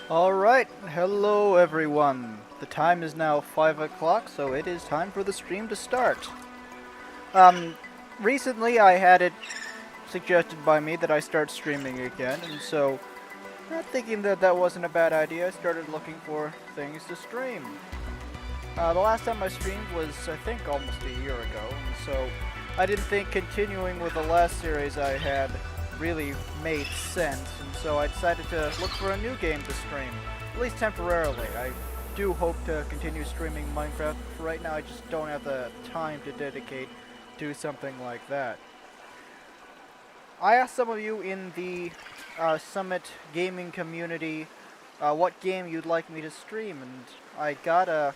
Alright, hello everyone. The time is now 5 o'clock, so it is time for the stream to start. Um, Recently I had it suggested by me that I start streaming again, and so, thinking that that wasn't a bad idea, I started looking for things to stream. The last time I streamed was, I think, almost a year ago, and so I didn't think continuing with the last series I had really made sense, and so I decided to look for a new game to stream, at least temporarily. I do hope to continue streaming Minecraft. For right now, I just don't have the time to dedicate to something like that. I asked some of you in the Summit gaming community what game you'd like me to stream, and I got a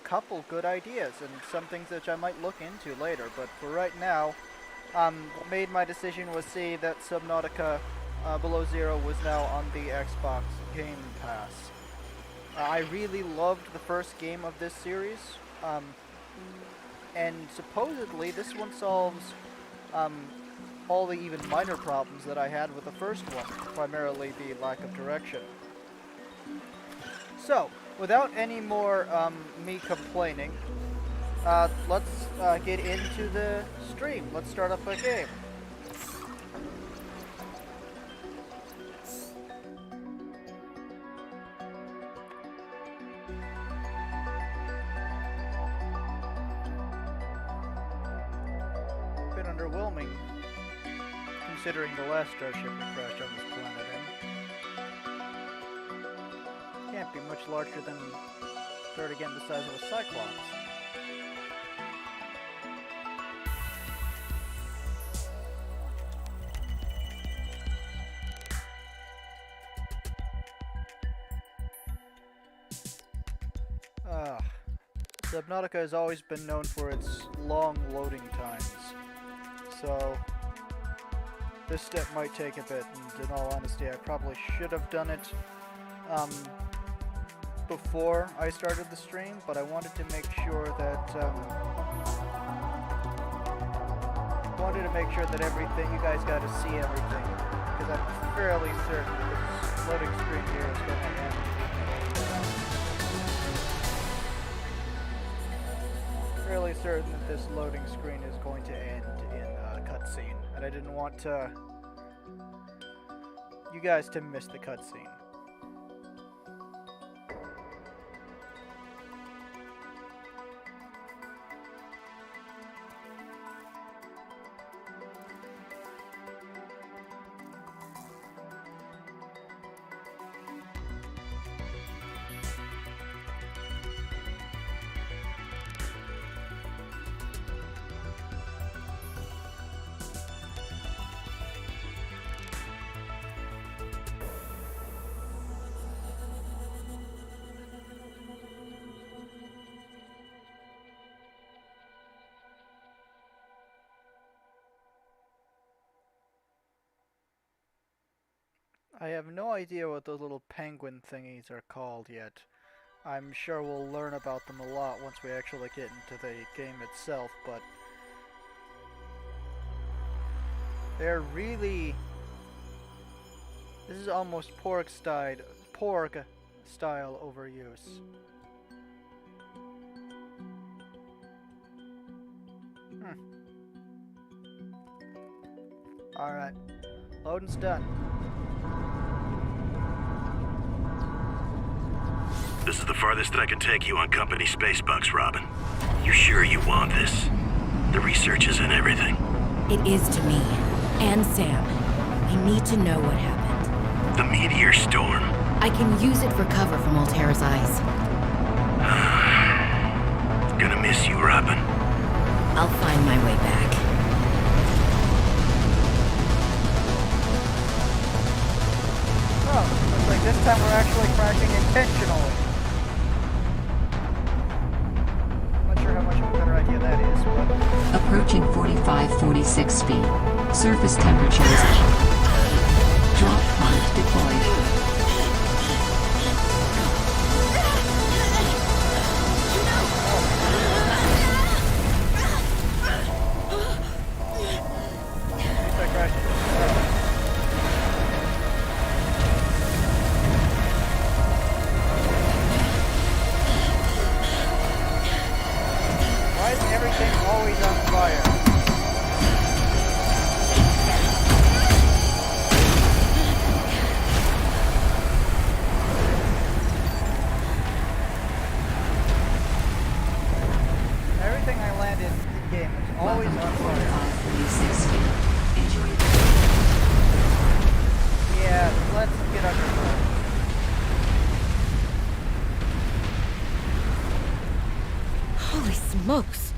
couple good ideas and some things which I might look into later, but for right now, what made my decision was see that Subnautica Below Zero was now on the Xbox Game Pass. I really loved the first game of this series, and supposedly this one solves all the even minor problems that I had with the first one, primarily the lack of direction. So, without any more me complaining, let's get into the stream. Let's start up a game. Bit underwhelming, considering the last starship we crashed on this planet in. Can't be much larger than, third again, the size of a Cyclops. Subnautica has always been known for its long loading times, so this step might take a bit, and in all honesty, I probably should have done it before I started the stream, but I wanted to make sure that everything, you guys got to see everything, because I'm fairly certain this loading screen here is going to end. Fairly certain that this loading screen is going to end in a cutscene, and I didn't want you guys to miss the cutscene. I have no idea what those little penguin thingies are called yet. I'm sure we'll learn about them a lot once we actually get into the game itself, but they're really... This is almost porg style overuse. Alright, loading's done. This is the farthest that I can take you on company space bucks, Robin. You sure you want this? The research is in everything. It is to me. And Sam. I need to know what happened. The meteor storm. I can use it for cover from Altera's eyes. Gonna miss you, Robin. I'll find my way back. Oh, looks like this time we're actually crashing intentionally. How much of a better idea that is, but... Approaching 45-46 feet. Surface temperatures. Drop pod deployed. Smokes!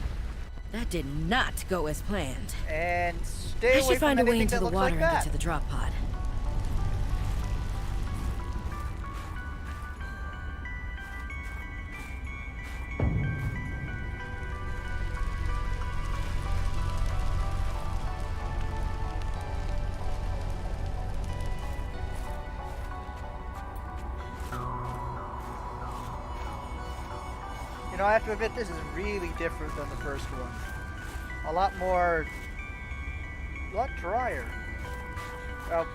That did not go as planned. And stay I away should from find a way anything into that the looks water like and that. get to the drop pod. You know, I have to admit, this is really different than the first one. A lot more... a lot drier. Well,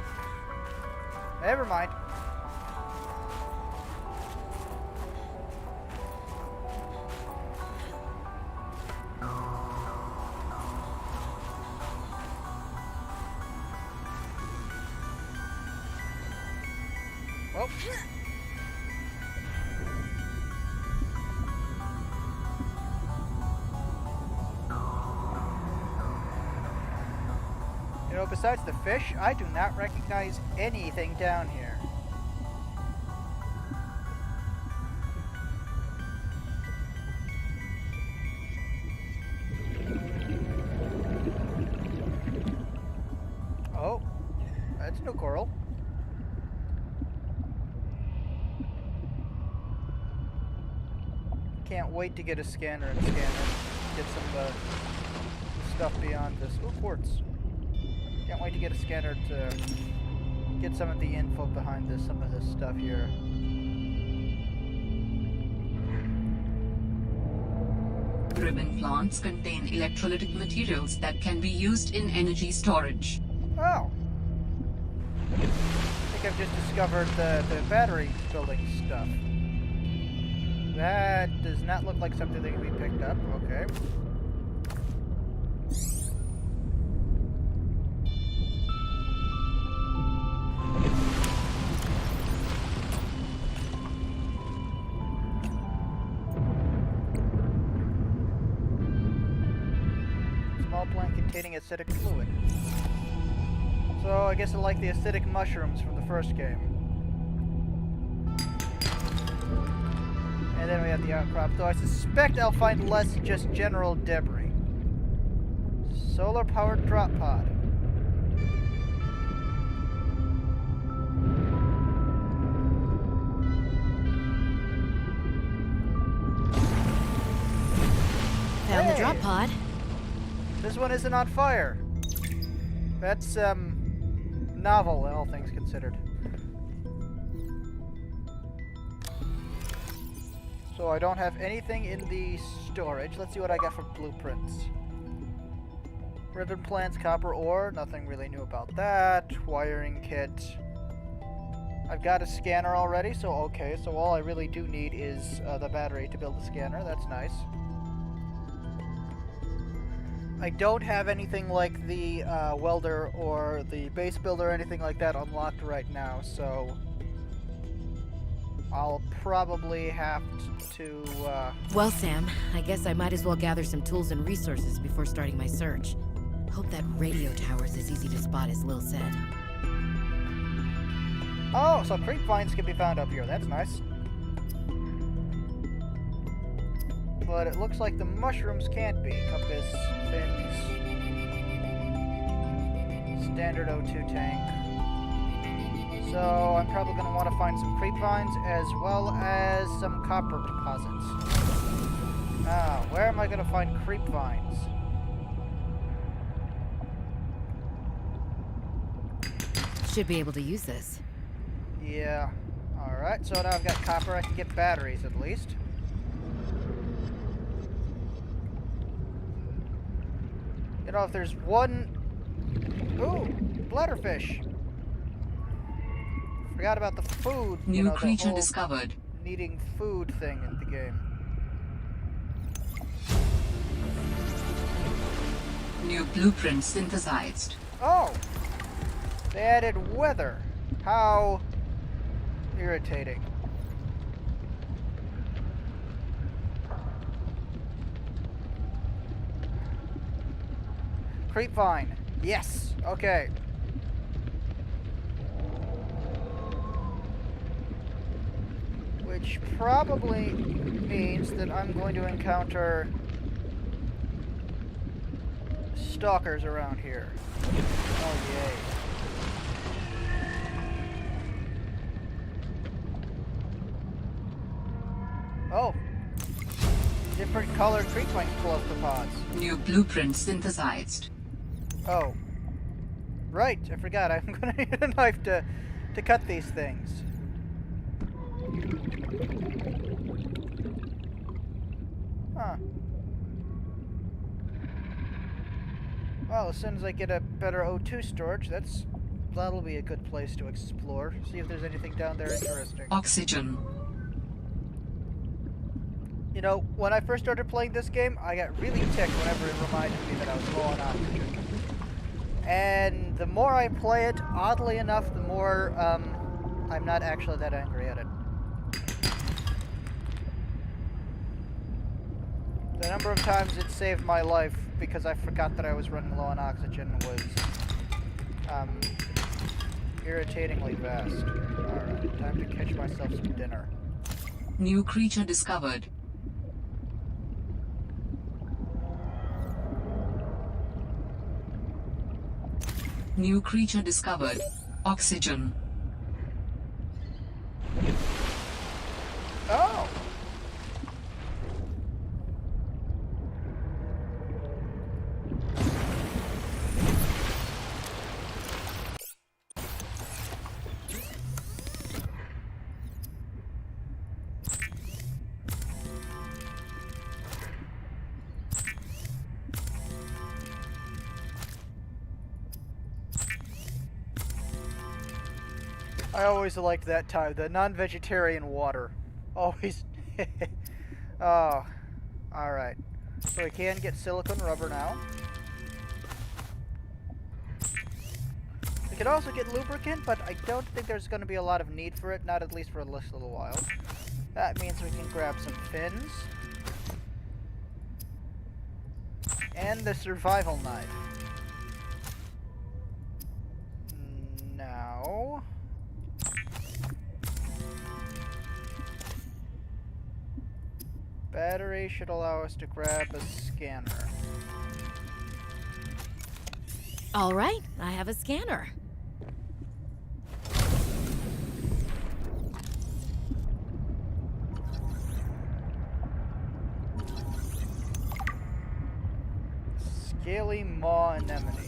never mind. Well... You know, besides the fish, I do not recognize anything down here. Oh, that's no coral. Can't wait to get a scanner and scan it. Get some stuff beyond this. Ooh, quartz. Can't wait to get a scanner to get some of the info behind this, some of this stuff here. Ribbon plants contain electrolytic materials that can be used in energy storage. Oh! I think I've just discovered the battery building stuff. That does not look like something that can be picked up. Okay. Small plant containing acidic fluid. So I guess I like the acidic mushrooms from the first game. And then we have the outcrop, though I suspect I'll find less just general debris. Solar-powered drop pod. Found the drop pod. This one isn't on fire. That's, novel, all things considered. So I don't have anything in the storage. Let's see what I got for blueprints. Ribbon plants, copper ore. Nothing really new about that. Wiring kit. I've got a scanner already, so okay. So all I really do need is the battery to build the scanner. That's nice. I don't have anything like the welder or the base builder or anything like that unlocked right now, so I'll probably have to, Well, Sam, I guess I might as well gather some tools and resources before starting my search. Hope that radio tower's as easy to spot as Lil said. Oh, so creep vines can be found up here. That's nice. But it looks like the mushrooms can't be. Compass, fins, standard O2 tank. So I'm probably going to want to find some creep vines as well as some copper deposits. Now, where am I going to find creep vines? Should be able to use this. Yeah. Alright, so now I've got copper. I can get batteries at least. You know, if there's one... Ooh! Bladderfish! Forgot about the food. New you know, creature the whole discovered. needing food thing in the game. New blueprint synthesized. Oh! They added weather. How irritating. Creep vine. Yes. Okay. Which probably means that I'm going to encounter stalkers around here. Oh, yay. Oh. Different colored creeping pods. New blueprint synthesized. Oh. Right, I forgot. I'm gonna need a knife to cut these things. Huh. Well, as soon as I get a better O2 storage, that'll be a good place to explore. See if there's anything down there interesting. Oxygen. You know, when I first started playing this game, I got really ticked whenever it reminded me that I was low on oxygen. And the more I play it, oddly enough, the more I'm not actually that angry at it. The number of times it saved my life because I forgot that I was running low on oxygen was irritatingly vast. Alright, time to catch myself some dinner. New creature discovered. New creature discovered. Oxygen. Oh! I always liked that time, the non-vegetarian water. Always. Oh, alright. So we can get silicone rubber now. We could also get lubricant, but I don't think there's going to be a lot of need for it, not at least for a little while. That means we can grab some fins. And the survival knife. Now... battery should allow us to grab a scanner. All right, I have a scanner. Scaly maw anemone.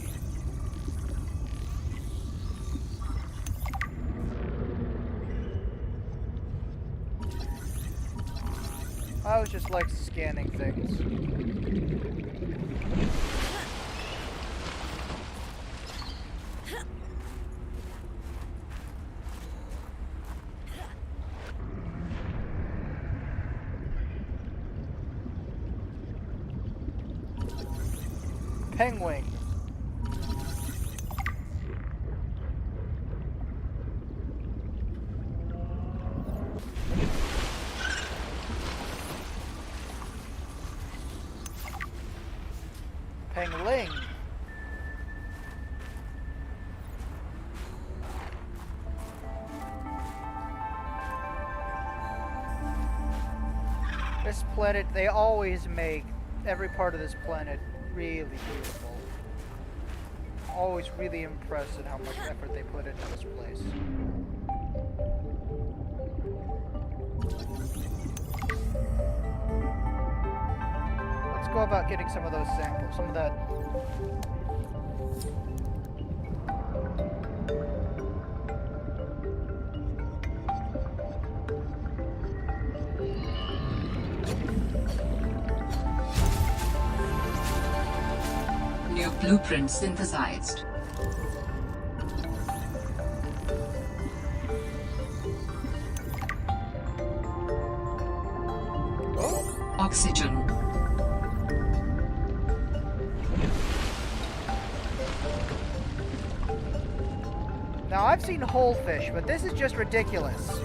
I always just like scanning things. Penguin. Pengling. This planet, they always make every part of this planet really beautiful. Always really impressed at how much effort they put into this place. Let's go about getting some of those samples, some of that. New blueprint synthesized. Oh! Oxygen. Now, I've seen whole fish, but this is just ridiculous.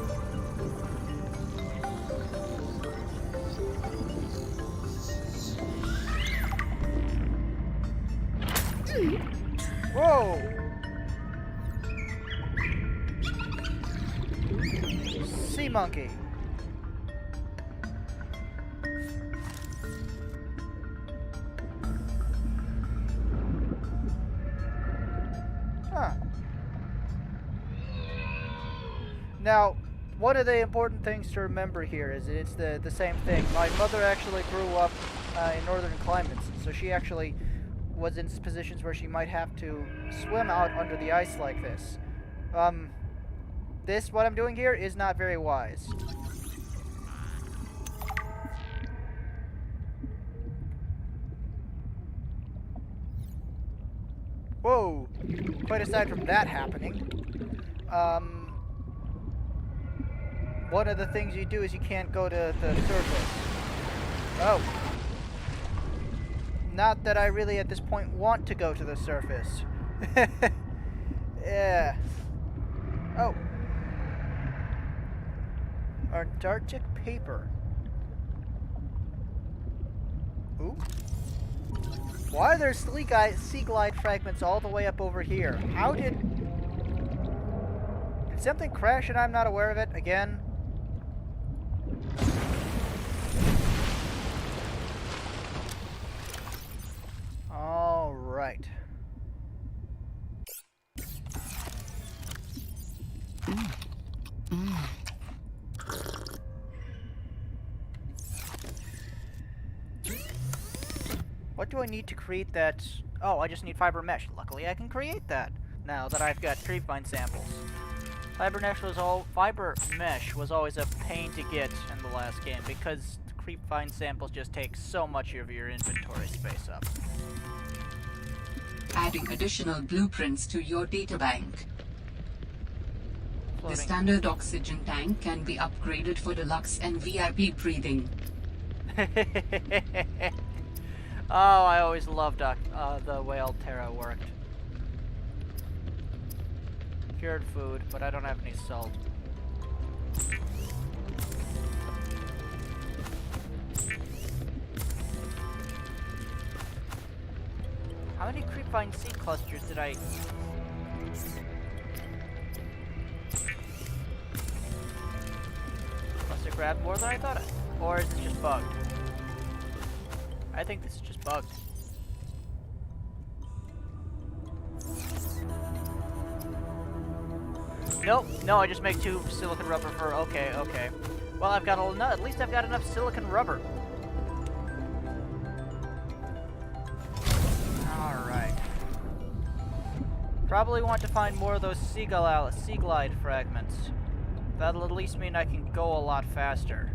Whoa! Sea monkey. Now, one of the important things to remember here is it's the same thing. My mother actually grew up in northern climates, so she actually was in positions where she might have to swim out under the ice like this. What I'm doing here is not very wise. Whoa! Quite aside from that happening, one of the things you do is you can't go to the surface. Oh. Not that I really at this point want to go to the surface. Yeah. Oh. Antarctic paper. Ooh. Why are there sea glide fragments all the way up over here? How did something crash and I'm not aware of it again? All right. What do I need to create that? Oh, I just need fiber mesh. Luckily, I can create that now that I've got creepvine samples. Fiber mesh was always a pain to get in the last game because creepvine samples just take so much of your inventory space up. Adding additional blueprints to your databank. Floating. The standard oxygen tank can be upgraded for deluxe and VIP breathing. Oh, I always loved the way Altera worked. Cured food, but I don't have any salt. How many creepvine seed clusters did I... Must have grabbed more than I thought? Or is this just bugged? I think this is just bugged. Nope, no, I just make 2 silicon rubber for... Okay, okay. Well, I've got enough. At least I've got enough silicon rubber. Alright. Probably want to find more of those sea glide fragments. That'll at least mean I can go a lot faster.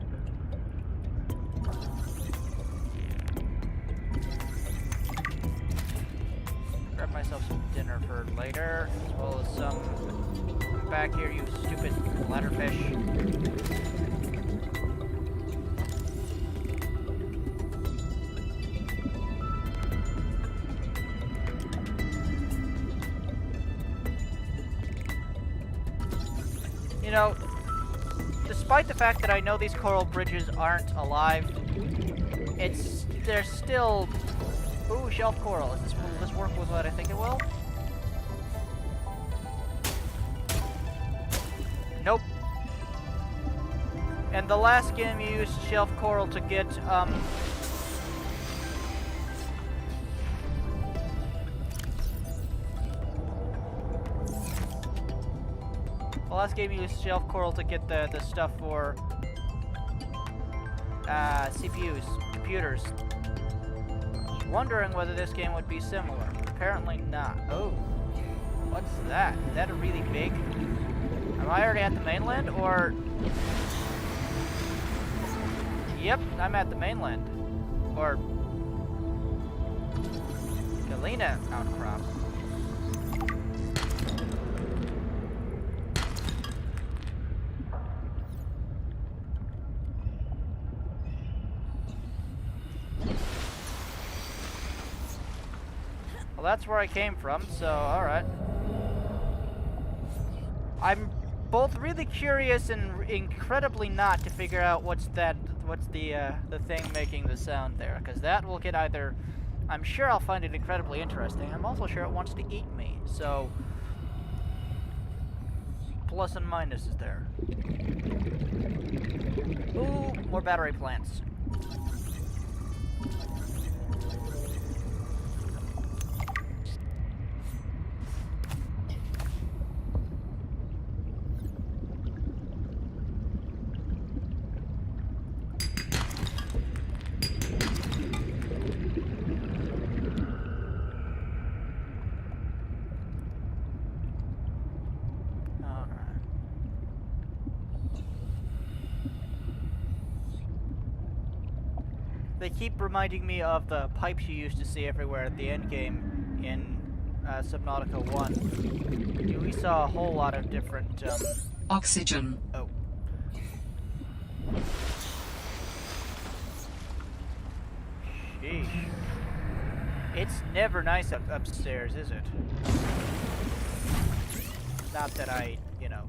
Grab myself some dinner for later, as well as some... Come back here, you stupid ladderfish. You know, despite the fact that I know these coral bridges aren't alive, they're still... Ooh, shelf coral. Will this work with what I think it will? Nope. And the last game you used shelf coral to get, the last game you used shelf coral to get the stuff for, CPUs, computers. Wondering whether this game would be similar. Apparently not. Oh. What's that? Is that a really big... Am I already at the mainland, or... Yep, I'm at the mainland. Or... Galena outcrop. Well, that's where I came from, so alright. I'm both really curious and incredibly not to figure out what's the thing making the sound there, because that will get either... I'm sure I'll find it incredibly interesting. I'm also sure it wants to eat me, so... Plus and minus is there. Ooh, more battery plants. They keep reminding me of the pipes you used to see everywhere at the end game in Subnautica 1. We saw a whole lot of different, Oxygen. Oh. Sheesh. It's never nice upstairs, is it? Not that I, you know,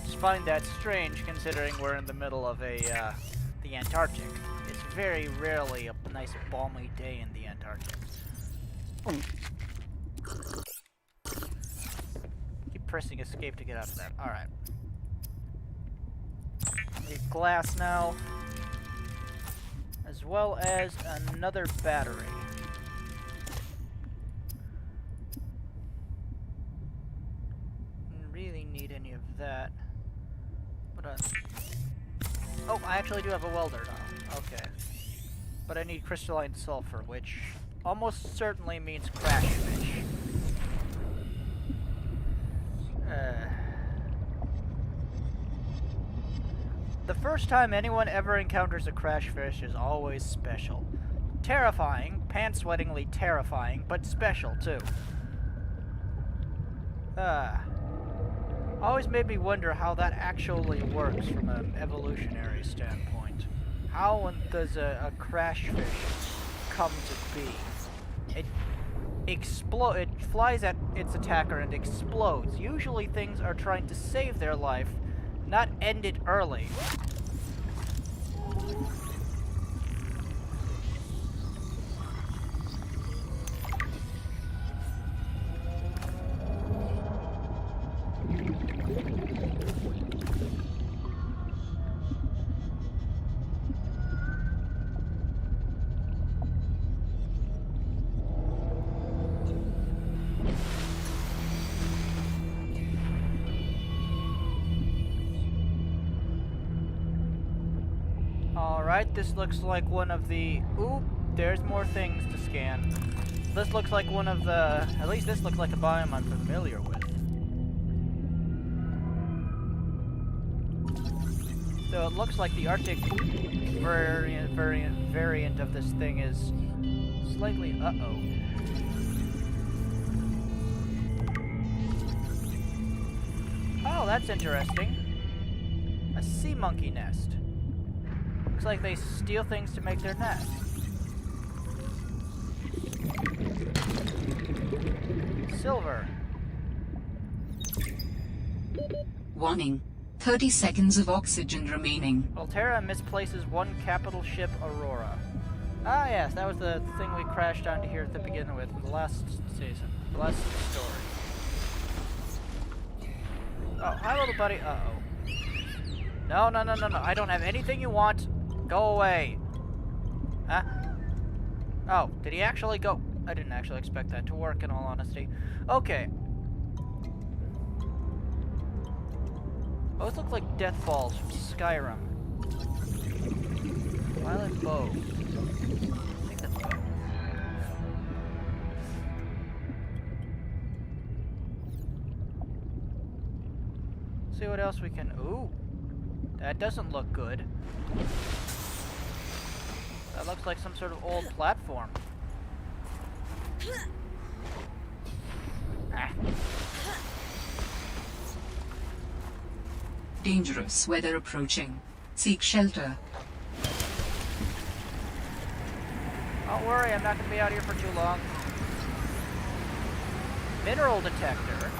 just find that strange considering we're in the middle of the Antarctic. It's very rarely a nice balmy day in the Antarctic. Keep pressing escape to get out of that. Alright. Need glass now. As well as another battery. Didn't really need any of that. But oh, I actually do have a welder now. Okay. But I need crystalline sulfur, which almost certainly means crash fish. The first time anyone ever encounters a crash fish is always special. Terrifying, pants-sweatingly terrifying, but special too. Always made me wonder how that actually works from an evolutionary standpoint. How does a crash fish come to be? It flies at its attacker and explodes. Usually things are trying to save their life, not end it early. Alright, this looks like one of the... Ooh, there's more things to scan. This looks like one of the... At least this looks like a biome I'm familiar with. So it looks like the Arctic variant of this thing is slightly... Uh-oh. Oh, that's interesting. A sea monkey nest. Looks like they steal things to make their nest. Silver. Warning. 30 seconds of oxygen remaining. Altera misplaces one capital ship, Aurora. Ah yes, that was the thing we crashed onto here to begin with in the last season. The last story. Oh, hi little buddy. Uh-oh. No, no, no, no, no. I don't have anything you want. Go away. Huh? Oh, did he actually go? I didn't actually expect that to work, in all honesty. Okay. Those look like death balls from Skyrim. Violet bow. I think that's bow. See what else we can... Ooh. That doesn't look good. That looks like some sort of old platform. Ah. Dangerous weather approaching. Seek shelter. Don't worry, I'm not going to be out here for too long. Mineral detector.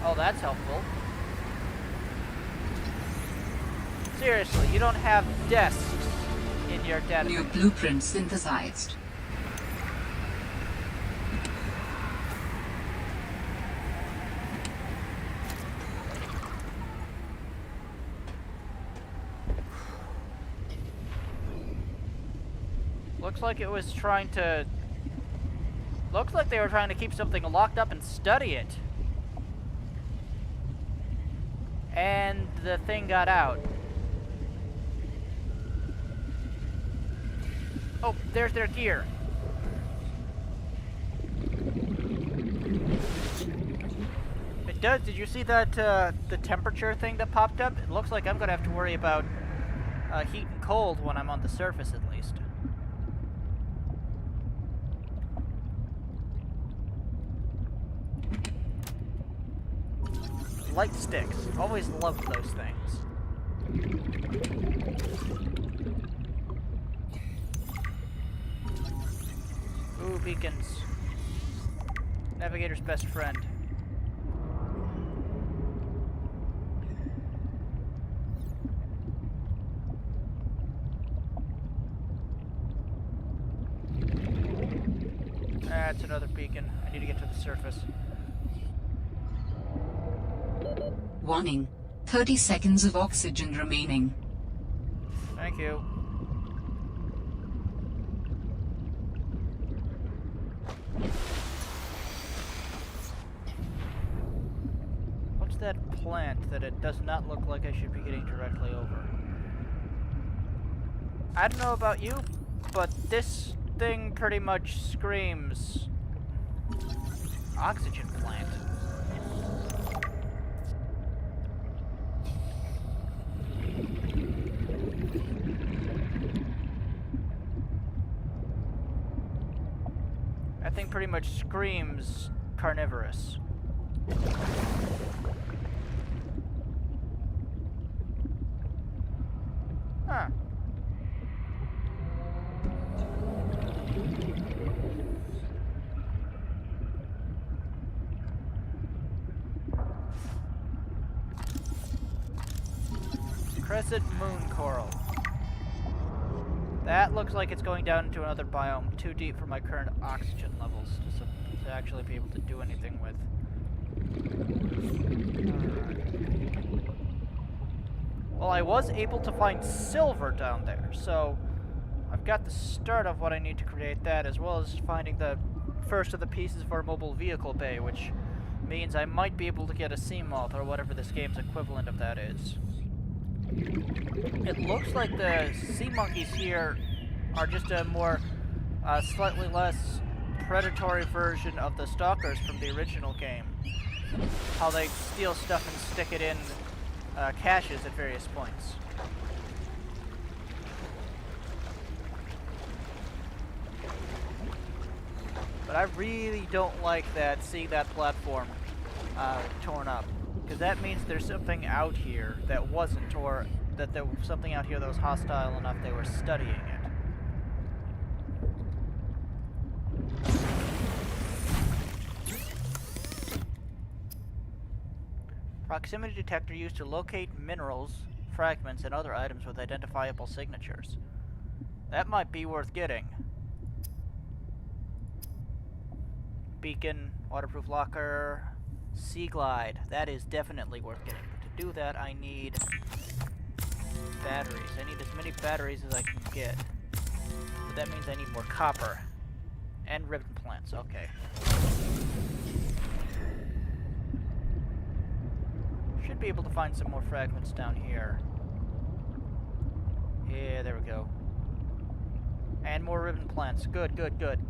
Oh, that's helpful. Seriously, you don't have desks in your database. New blueprint synthesized. Looks like it was trying to... Looks like they were trying to keep something locked up and study it. And the thing got out. Oh, there's their gear. It does. Did you see that, the temperature thing that popped up? It looks like I'm gonna have to worry about heat and cold when I'm on the surface, at least. Light sticks. Always loved those things. Ooh, beacons. Navigator's best friend. That's another beacon. I need to get to the surface. Warning. 30 seconds of oxygen remaining. Thank you. What's that plant that it does not look like I should be getting directly over? I don't know about you, but this thing pretty much screams oxygen plant. That thing pretty much screams carnivorous. Huh. Crescent moon coral. That looks like it's going down into another biome, too deep for my current oxygen levels to actually be able to do anything with. Alright. Well, I was able to find silver down there, so I've got the start of what I need to create that, as well as finding the first of the pieces for a mobile vehicle bay, which means I might be able to get a sea moth, or whatever this game's equivalent of that is. It looks like the sea monkeys here are just a more, slightly less predatory version of the stalkers from the original game. How they steal stuff and stick it in caches at various points. But I really don't like that, seeing that platform torn up. Because that means there's something out here that wasn't, or that there was something out here that was hostile enough they were studying it. Proximity detector used to locate minerals, fragments, and other items with identifiable signatures. That might be worth getting. Beacon, waterproof locker, sea glide. That is definitely worth getting. But to do that, I need batteries. I need as many batteries as I can get. But that means I need more copper. And ribbon plants, okay. Should be able to find some more fragments down here. Yeah, there we go. And more ribbon plants. Good, good, good.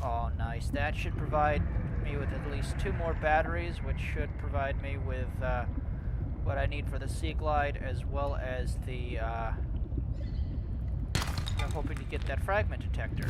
Oh, nice. That should provide me with at least 2 more batteries, which should provide me with what I need for the Sea Glide, as well as the, I'm hoping to get that fragment detector.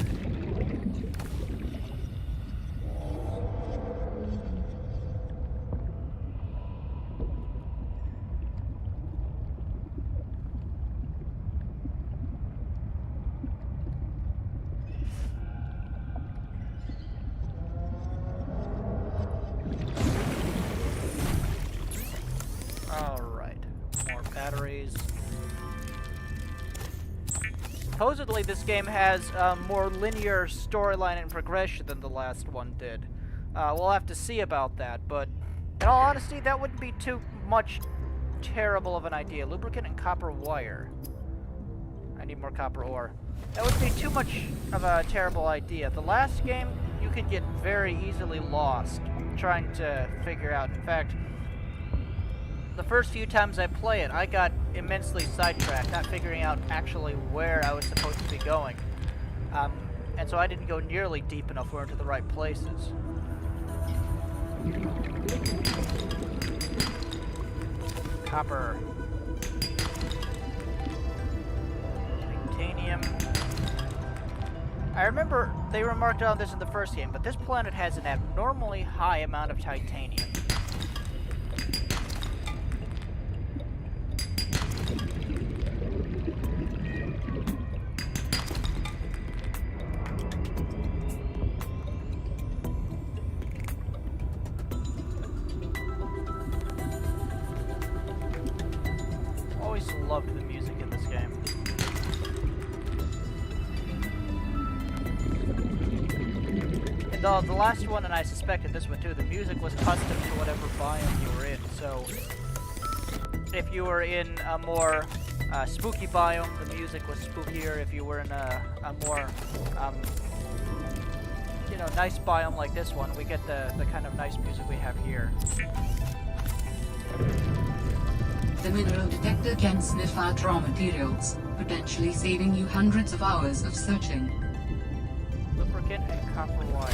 Supposedly this game has a more linear storyline and progression than the last one did. We'll have to see about that, but in all honesty, that wouldn't be too much terrible of an idea. Lubricant and copper wire. I need more copper ore. That wouldn't be too much of a terrible idea. The last game, you could get very easily lost trying to figure out. In fact, the first few times I play it, I got immensely sidetracked, not figuring out actually where I was supposed to be going. And so I didn't go nearly deep enough or into the right places. Copper. Titanium. I remember they remarked on this in the first game, but this planet has an abnormally high amount of titanium. Always loved the music in this game. And the last one, and I suspected this one too, the music was custom to whatever biome you were in. So if you were in a more spooky biome, the music was spookier. If you were in a more nice biome like this one, we get the kind of nice music we have here. The mineral detector can sniff out raw materials, potentially saving you hundreds of hours of searching. Lubricant and copper wire.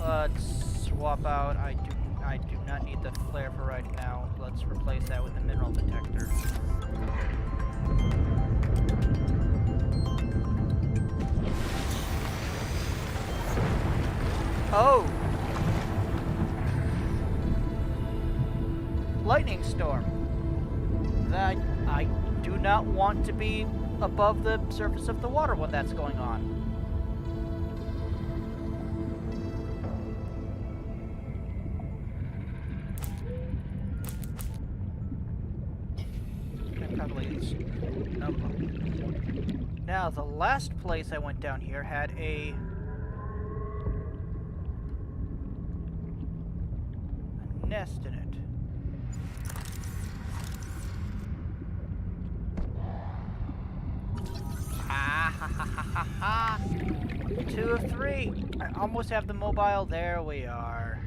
Let's swap out. I do not need the flare for right now. Let's replace that with the mineral detector. Oh! Lightning storm. That I do not want to be above the surface of the water when that's going on. Nope. Now the last place I went down here had a nest in it. Ah, 2 of 3. I almost have the mobile. There we are.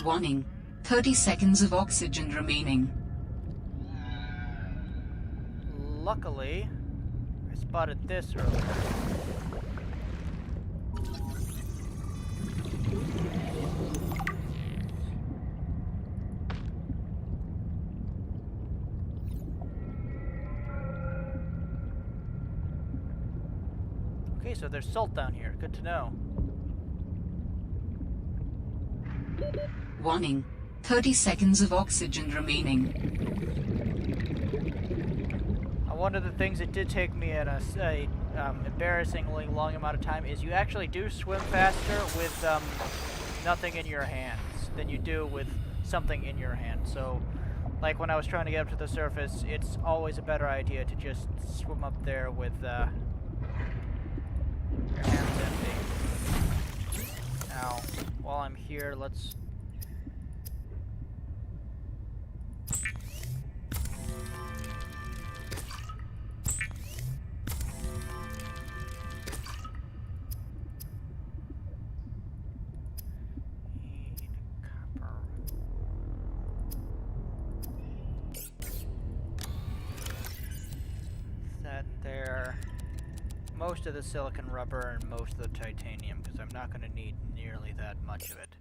Warning. 30 seconds of oxygen remaining. Luckily, I spotted this earlier. Okay, so there's salt down here. Good to know. Warning. 30 seconds of oxygen remaining. One of the things that did take me at a embarrassingly long amount of time is you actually do swim faster with nothing in your hands than you do with something in your hand. So, like when I was trying to get up to the surface, it's always a better idea to just swim up there with your hands empty. Now, while I'm here, let's... there, most of the silicon rubber and most of the titanium, because I'm not going to need nearly that much of it.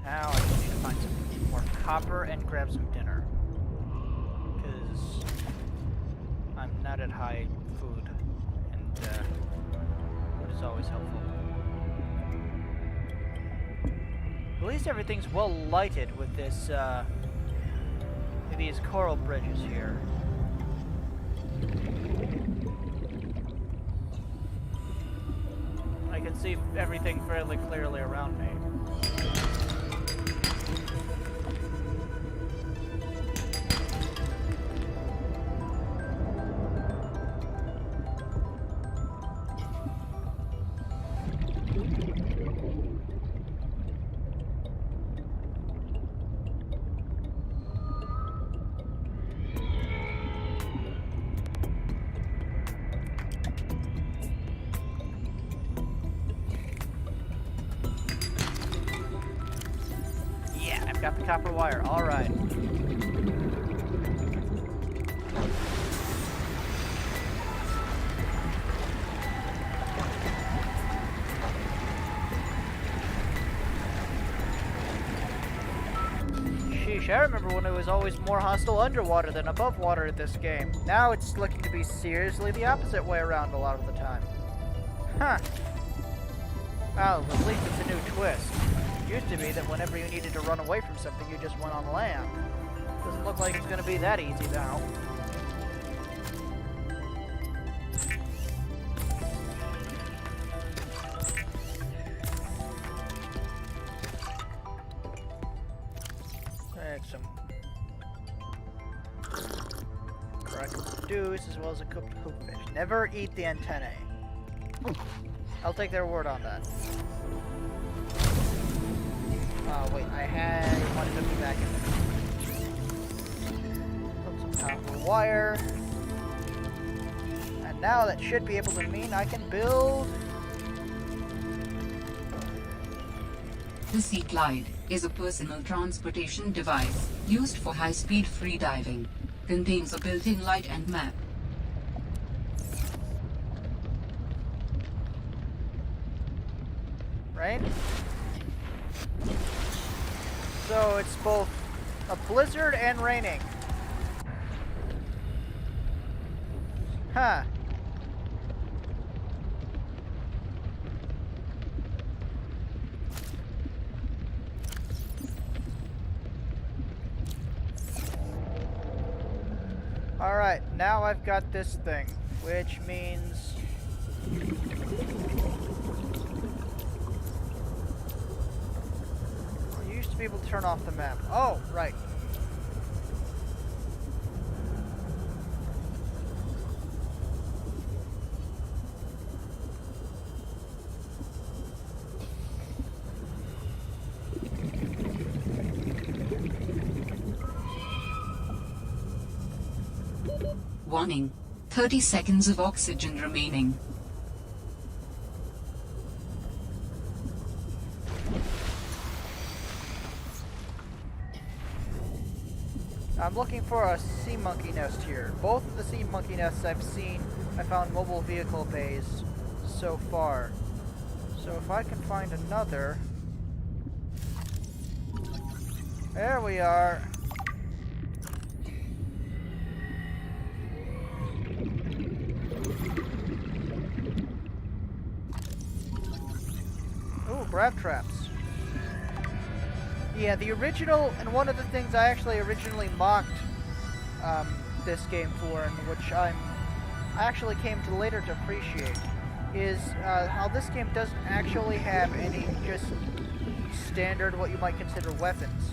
Now I just need to find some more copper and grab some dinner, because I'm not at high food, and food is always helpful. At least everything's well lighted with this, these coral bridges here. I can see everything fairly clearly around me. Got the copper wire. All right. Sheesh, I remember when it was always more hostile underwater than above water in this game. Now it's looking to be seriously the opposite way around a lot of the time. Huh. Well, at least it's a new twist. It used to be that whenever you needed to run away from something, you just went on land. Doesn't look like it's going to be that easy now. Some cracked stews as well as a cooked hoopfish. Never eat the antennae. I'll take their word on that. Oh wait, I wanted to be back in there. Put some copper wire. And now that should be able to mean I can build. The Sea Glide is a personal transportation device used for high-speed freediving. Contains a built-in light and map. Right? So it's both a blizzard and raining. Huh. Alright, now I've got this thing, which means... You used to be able to turn off the map. Oh, right. Warning. 30 seconds of oxygen remaining. I'm looking for a sea monkey nest here. Both of the sea monkey nests I've seen, I found mobile vehicle bays so far. So if I can find another... There we are. Ooh, grab traps. Yeah, the original, and one of the things I actually originally mocked this game for, and which I actually came to later to appreciate, is how this game doesn't actually have any just standard, what you might consider, weapons.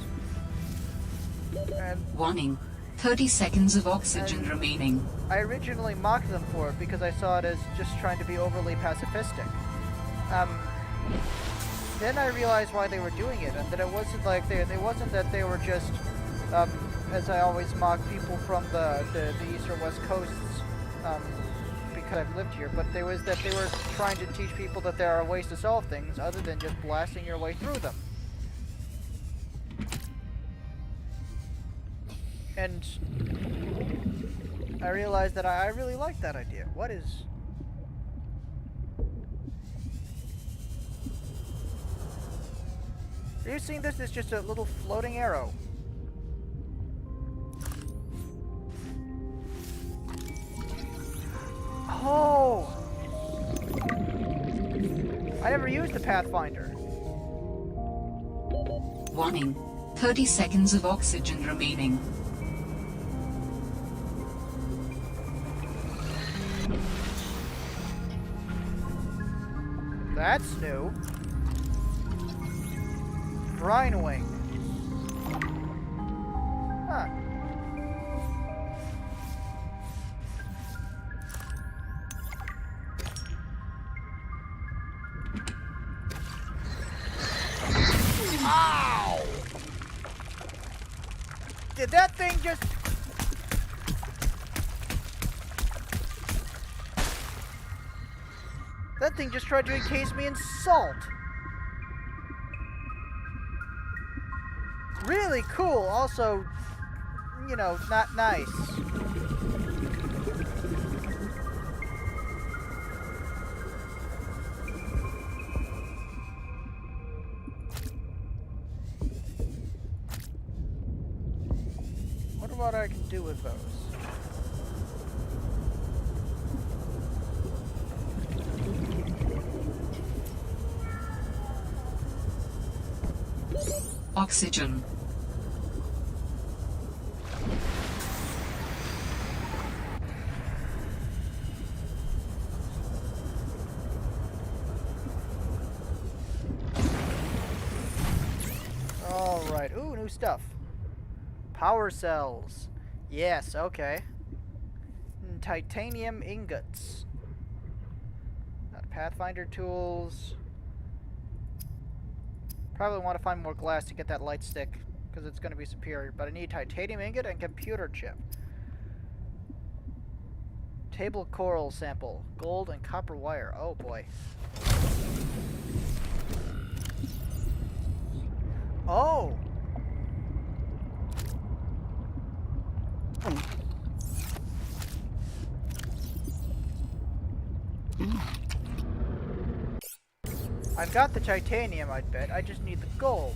And Warning. 30 seconds of oxygen remaining. I originally mocked them for it because I saw it as just trying to be overly pacifistic. Then I realized why they were doing it, and that it wasn't like it wasn't that they were just, as I always mock people from the east or west coasts, because I've lived here, but there was that they were trying to teach people that there are ways to solve things other than just blasting your way through them. And I realized that I really like that idea. What is... Are you seeing this as just a little floating arrow? Oh! I never used the Pathfinder. Warning. 30 seconds of oxygen remaining. That's new. Brine wing. Huh. Ow! Did that thing just... That thing just tried to encase me in salt. really cool. Also, you know, not nice. Wonder what I can do with those. Oxygen. Alright, ooh, new stuff. Power cells. Yes, okay. Titanium ingots. Pathfinder tools. Probably want to find more glass to get that light stick, because it's going to be superior. But I need titanium ingot and computer chip. Table coral sample. Gold and copper wire. Oh boy. Oh! I've got the titanium, I'd bet. I just need the gold.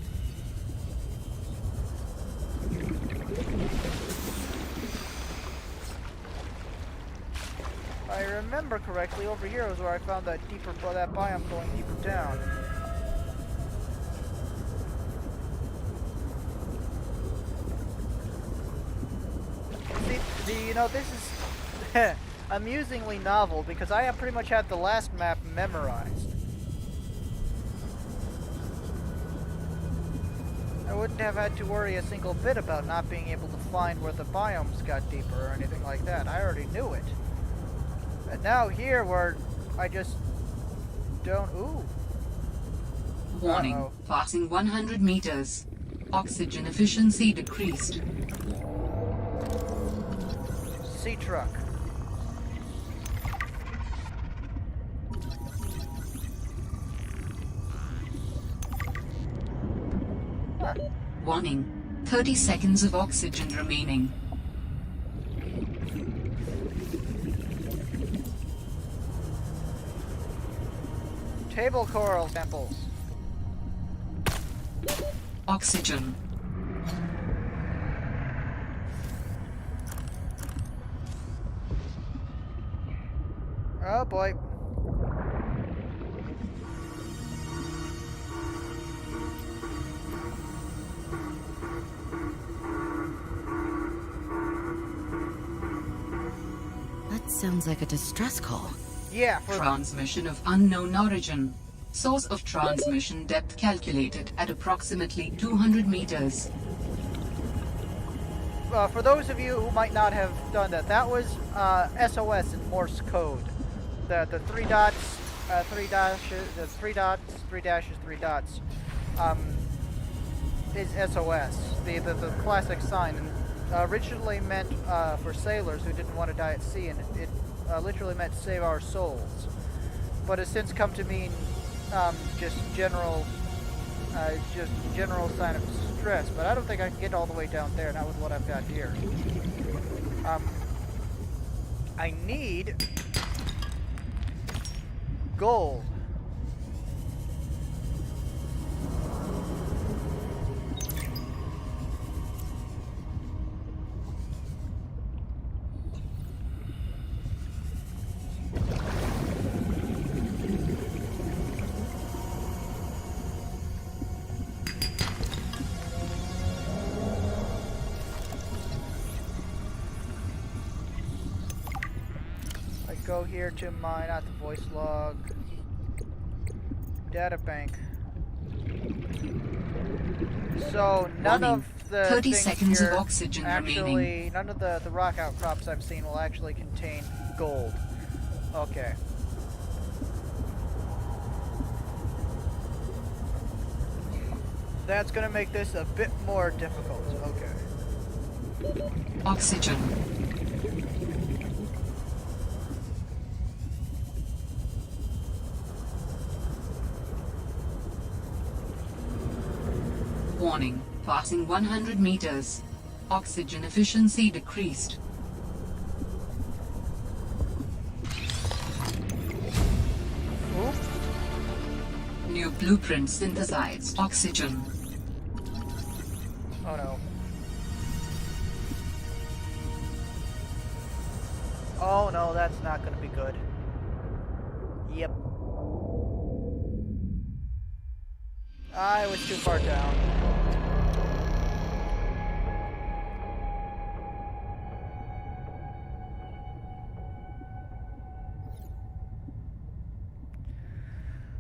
If I remember correctly, over here was where I found that that biome going deeper down. See, you know, this is amusingly novel because I have pretty much had the last map memorized. I wouldn't have had to worry a single bit about not being able to find where the biomes got deeper or anything like that. I already knew it. And now here where I just don't... Ooh. Warning. Uh-oh. Passing 100 meters. Oxygen efficiency decreased. Sea truck. Huh. Warning. 30 seconds of oxygen remaining. Table coral samples. Oxygen. Oh boy. That sounds like a distress call. Yeah, for Transmission of unknown origin. Source of transmission depth calculated at approximately 200 meters. for those of you who might not have done that, that was SOS in Morse code. The three dots, three dashes, the three dots, three dashes, three dots, is SOS, the classic sign, and originally meant for sailors who didn't want to die at sea, and it literally meant save our souls, but has since come to mean just general sign of distress. But I don't think I can get all the way down there, not with what I've got here. I need gold. Go here to my, not the voice log, data bank. So none Warning. of the 30 things seconds here of oxygen actually, remaining. none of the rock outcrops I've seen will actually contain gold. Okay. That's gonna make this a bit more difficult. Okay. Oxygen. Warning. Passing 100 meters. Oxygen efficiency decreased. Oop. New blueprint synthesized. Oxygen. Oh no. Oh no, that's not gonna be good. Yep. I was too far down.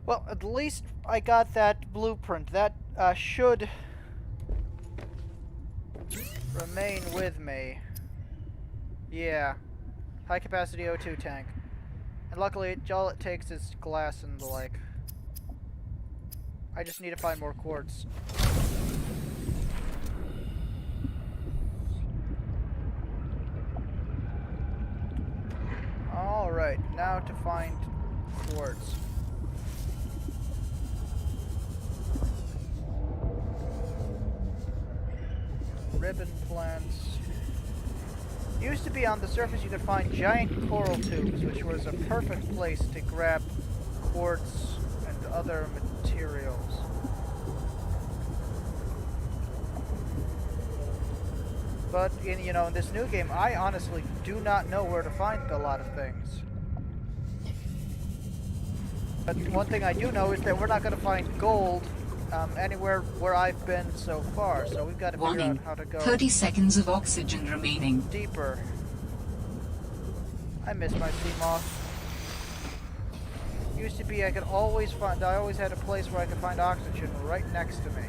Well, at least I got that blueprint. That should remain with me. Yeah. High capacity O2 tank. And luckily, all it takes is glass and the like. I just need to find more quartz. Alright, now to find quartz. Ribbon plants. Used to be on the surface you could find giant coral tubes, which was a perfect place to grab quartz and other materials. But in in this new game, I honestly do not know where to find a lot of things. But one thing I do know is that we're not going to find gold anywhere where I've been so far, so we've got to figure out how to go 30 seconds of oxygen remaining. deeper. I miss my sea moth. Used to be I always had a place where I could find oxygen right next to me.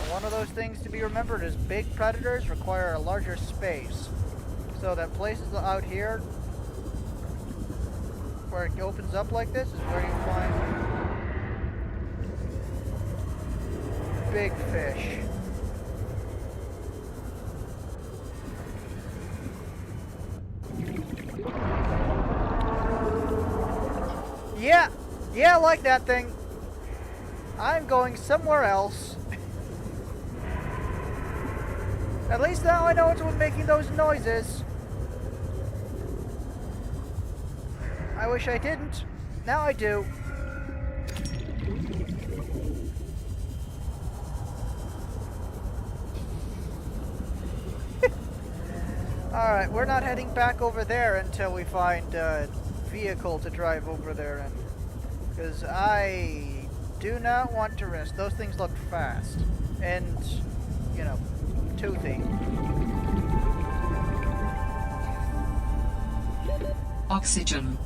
One of those things to be remembered is big predators require a larger space. So that places out here where it opens up like this is where you find big fish. Yeah, I like that thing. I'm going somewhere else. At least now I know it's what's making those noises. I wish I didn't. Now I do. Alright, we're not heading back over there until we find a vehicle to drive over there in. Because I do not want to risk. Those things look fast. And, toothy. Oxygen.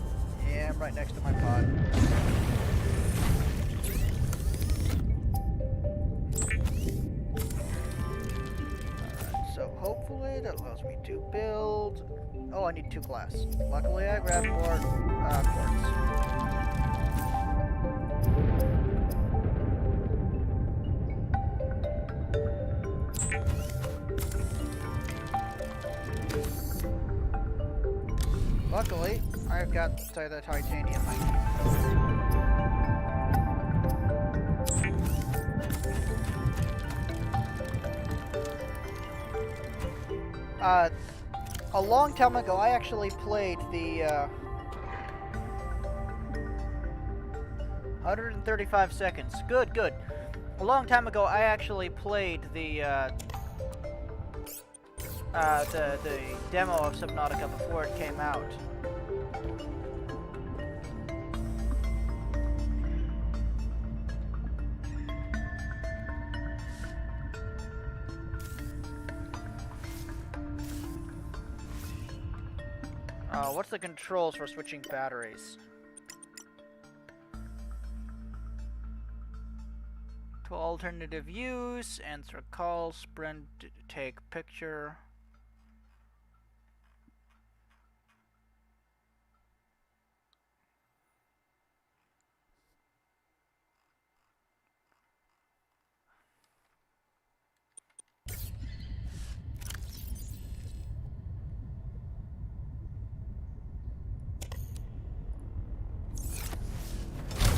Yeah, I'm right next to my pod. Alright, so hopefully that allows me to build... Oh, I need 2 glass. Luckily I grabbed more quartz. Luckily, I've got the titanium I need. A long time ago, I actually played the 135 seconds. Good. A long time ago, I actually played the demo of Subnautica before it came out. What's the controls for switching batteries? To alternative use, answer call, sprint, take picture.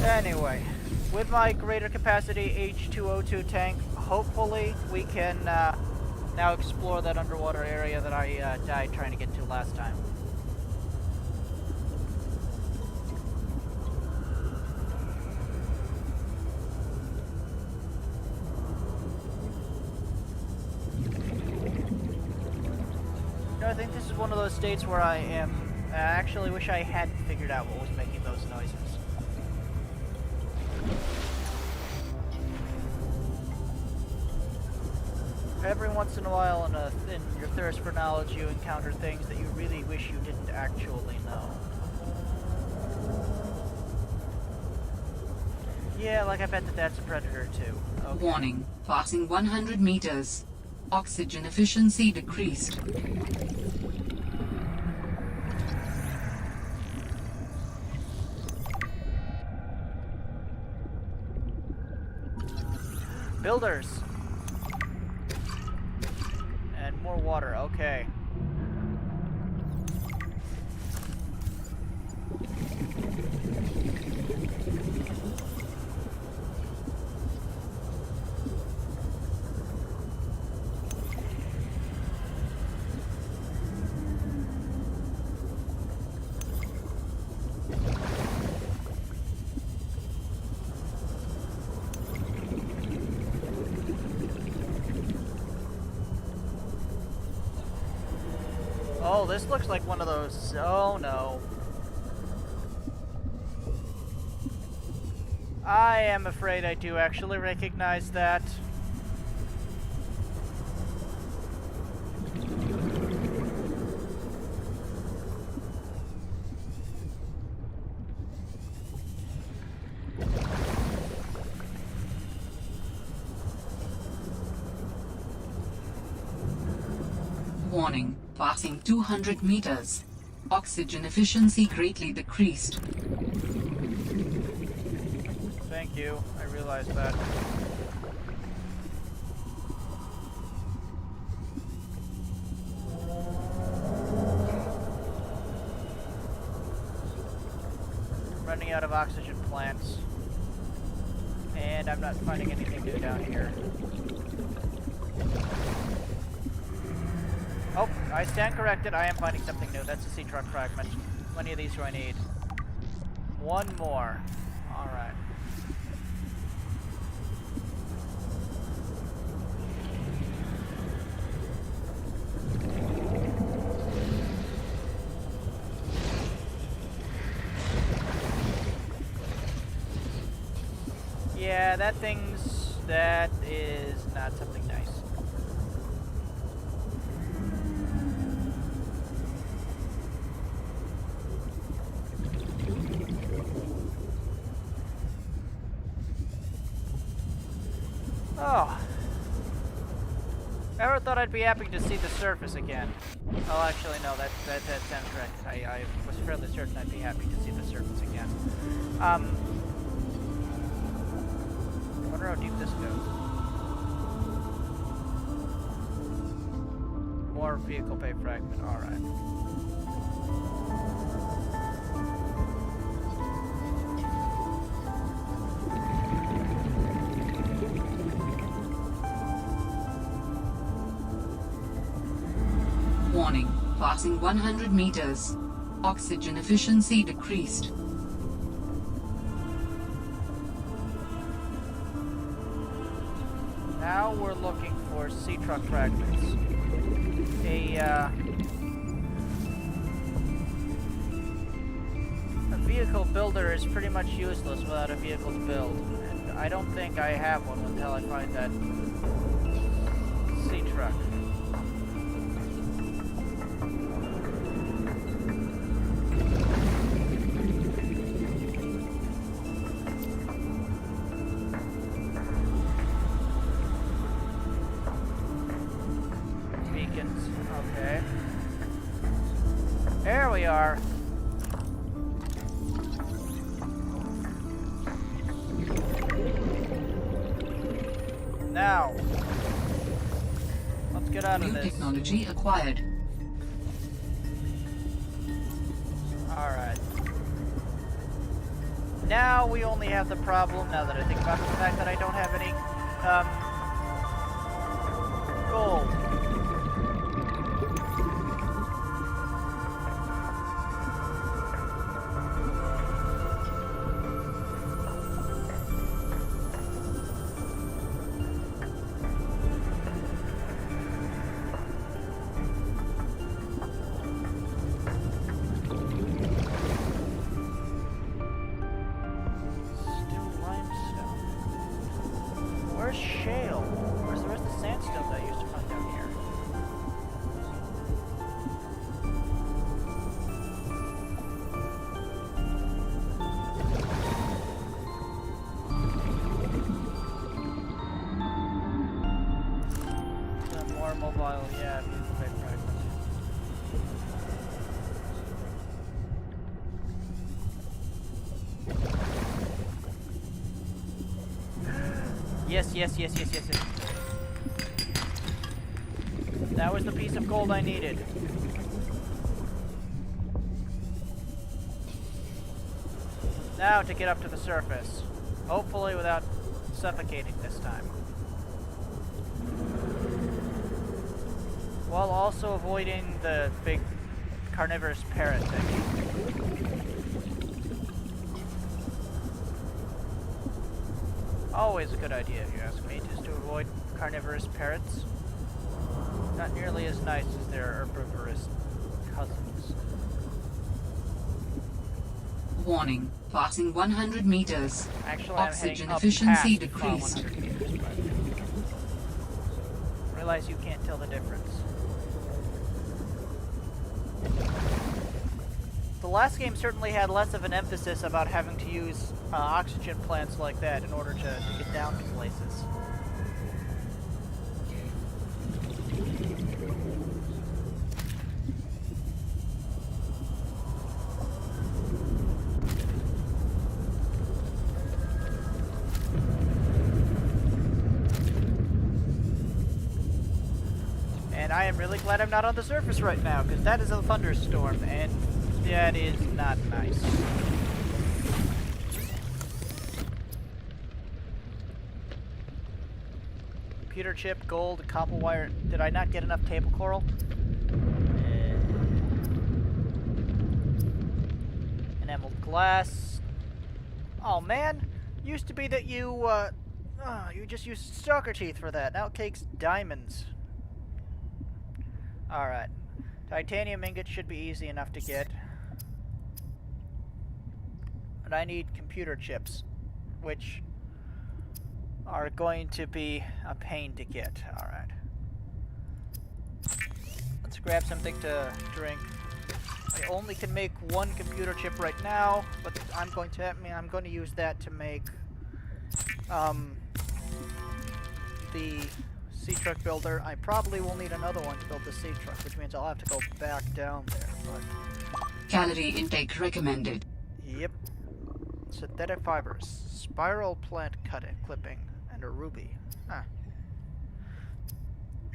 Anyway, with my greater capacity H2O2 tank, hopefully we can now explore that underwater area that I died trying to get to last time. You know, I think this is one of those states where I actually wish I hadn't figured out what was making those noises. Every once in a while in your thirst for knowledge you encounter things that you really wish you didn't actually know. Yeah, like I bet that that's a predator too. Okay. Warning, passing 100 meters. Oxygen efficiency decreased. Builders! And more water, okay. Oh, this looks like one of those. Oh no. I am afraid I do actually recognize that. Warning, passing 200 meters. Oxygen efficiency greatly decreased. Thank you, I realize that. Running out of oxygen plants. And I'm not finding anything new down here. Oh, I stand corrected. I am finding something new. That's a sea truck fragment. How many of these do I need? One more. Alright. Yeah, that is not something nice. Oh. Ever thought I'd be happy to see the surface again? Oh, actually, no, that sounds correct. I was fairly certain I'd be happy to see the surface again. I wonder how deep this goes. More vehicle bay fragment, alright. Warning, passing 100 meters. Oxygen efficiency decreased. Now we're looking for sea truck fragments. A vehicle builder is pretty much useless without a vehicle to build. And I don't think I have one until I find that sea truck. Now, let's get out of New this. technology acquired. Alright. Now we only have the problem, now that I think about the fact that I don't have any, gold. Where's shale? Where's the sandstone that I used to find down here? The more mobile, yeah, beautiful bit fragment. Yes. That was the piece of gold I needed. Now to get up to the surface. Hopefully without suffocating this time. While also avoiding the big carnivorous parrot thing. Always a good idea, if you ask me, just to avoid carnivorous parrots. Not nearly as nice as their herbivorous cousins. Warning. Passing 100 meters. Actually, Oxygen I'm efficiency past decreased. 100 meters, but realize you can't tell the difference. The last game certainly had less of an emphasis about having to use oxygen plants like that in order to get down to places. And I am really glad I'm not on the surface right now, because that is a thunderstorm, and that is not nice. Computer chip, gold, copper wire. Did I not get enough table coral? Enameled glass. Oh man, used to be that you you just used stalker teeth for that. Now it takes diamonds. Alright. Titanium ingots should be easy enough to get. But I need computer chips, which are going to be a pain to get. Alright. Let's grab something to drink. I only can make one computer chip right now, but I'm going to use that to make the sea truck builder. I probably will need another one to build the sea truck, which means I'll have to go back down there, but Calorie intake recommended. yep. Synthetic fibers, spiral plant clipping, and a ruby. Huh.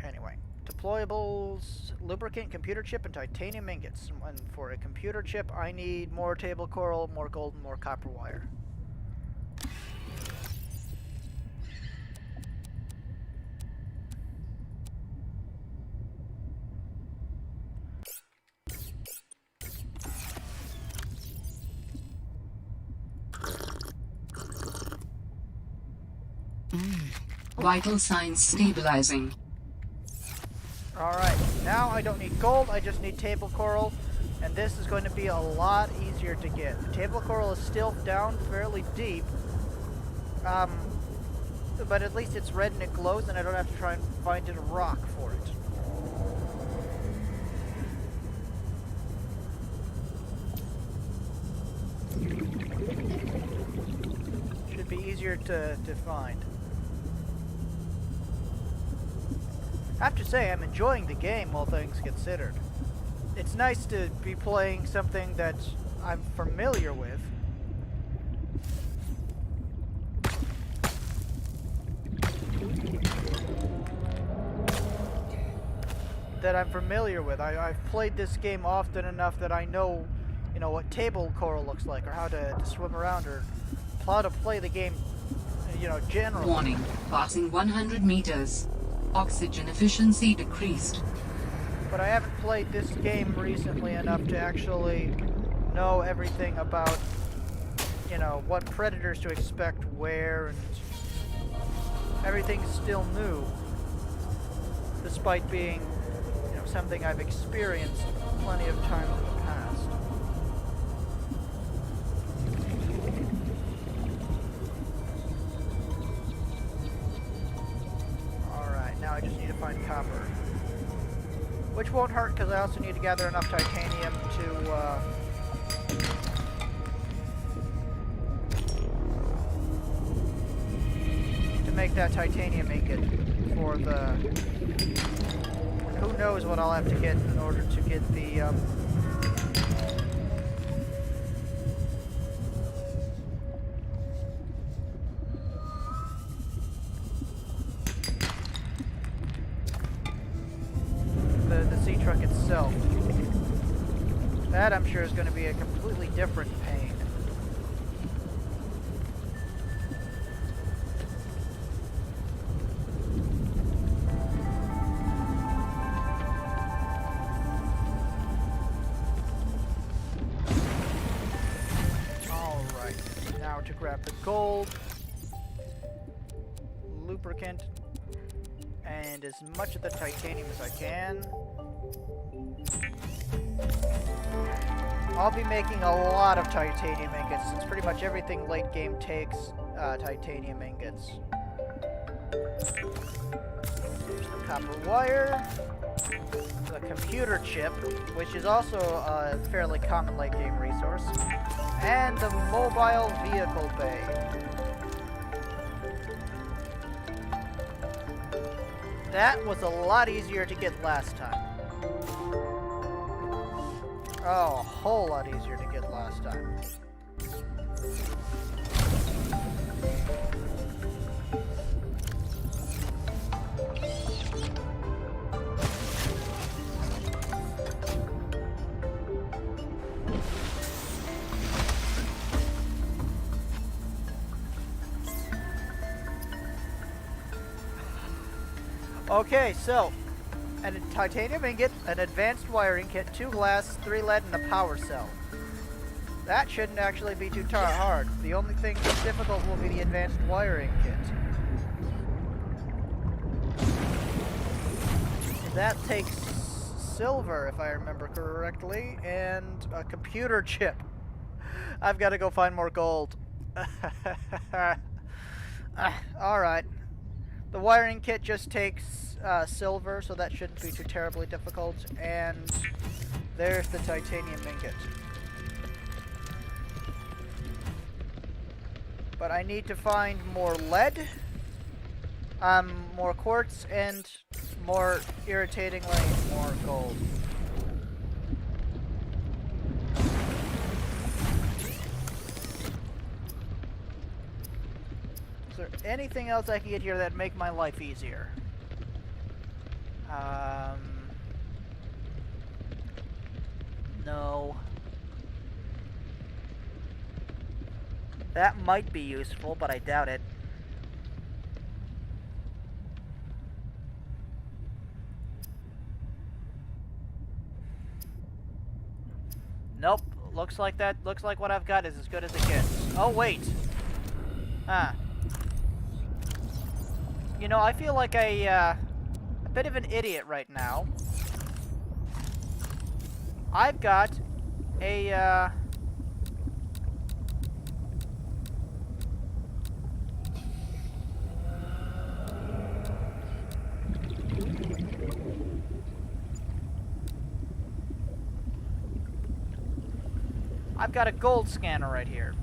Anyway, deployables, lubricant, computer chip, and titanium ingots. And for a computer chip, I need more table coral, more gold, and more copper wire. Vital signs stabilizing. Alright, now I don't need gold, I just need table coral, and this is going to be a lot easier to get. The table coral is still down fairly deep, but at least it's red and it glows, and I don't have to try and find a rock for it. Should be easier to find. I have to say, I'm enjoying the game, all things considered. It's nice to be playing something that I'm familiar with. that I'm familiar with. I've played this game often enough that I know, you know, what table coral looks like, or how to swim around, or how to play the game, you know, generally. Warning, passing 100 meters. Oxygen efficiency decreased. But I haven't played this game recently enough to actually know everything about, you know, what predators to expect where, and everything's still new. Despite being, you know, something I've experienced plenty of times in the past. Alright, now I just need to find copper. Which won't hurt, because I also need to gather enough titanium to make that titanium ingot for the... Who knows what I'll have to get in order to get the, sea truck itself. That, I'm sure, is going to be a completely different pain. Alright, now to grab the gold, lubricant, and as much of the titanium as I can. I'll be making a lot of titanium ingots, since pretty much everything late game takes titanium ingots. There's the copper wire, the computer chip, which is also a fairly common late game resource, and the mobile vehicle bay. That was a lot easier to get last time. Oh, a whole lot easier to get last time. Okay, so, a titanium ingot, an advanced wiring kit, 2 glass, 3 lead, and a power cell. That shouldn't actually be too hard. The only thing that's difficult will be the advanced wiring kit. That takes silver, if I remember correctly, and a computer chip. I've got to go find more gold. Alright. The wiring kit just takes silver, so that shouldn't be too terribly difficult. And there's the titanium ingot. But I need to find more lead, more quartz, and more irritatingly, more gold. Is there anything else I can get here that'd make my life easier? No. That might be useful, but I doubt it. Nope. Looks like what I've got is as good as it gets. Oh, wait. Huh. You know, I feel like a bit of an idiot right now. I've got a, I've got a gold scanner right here.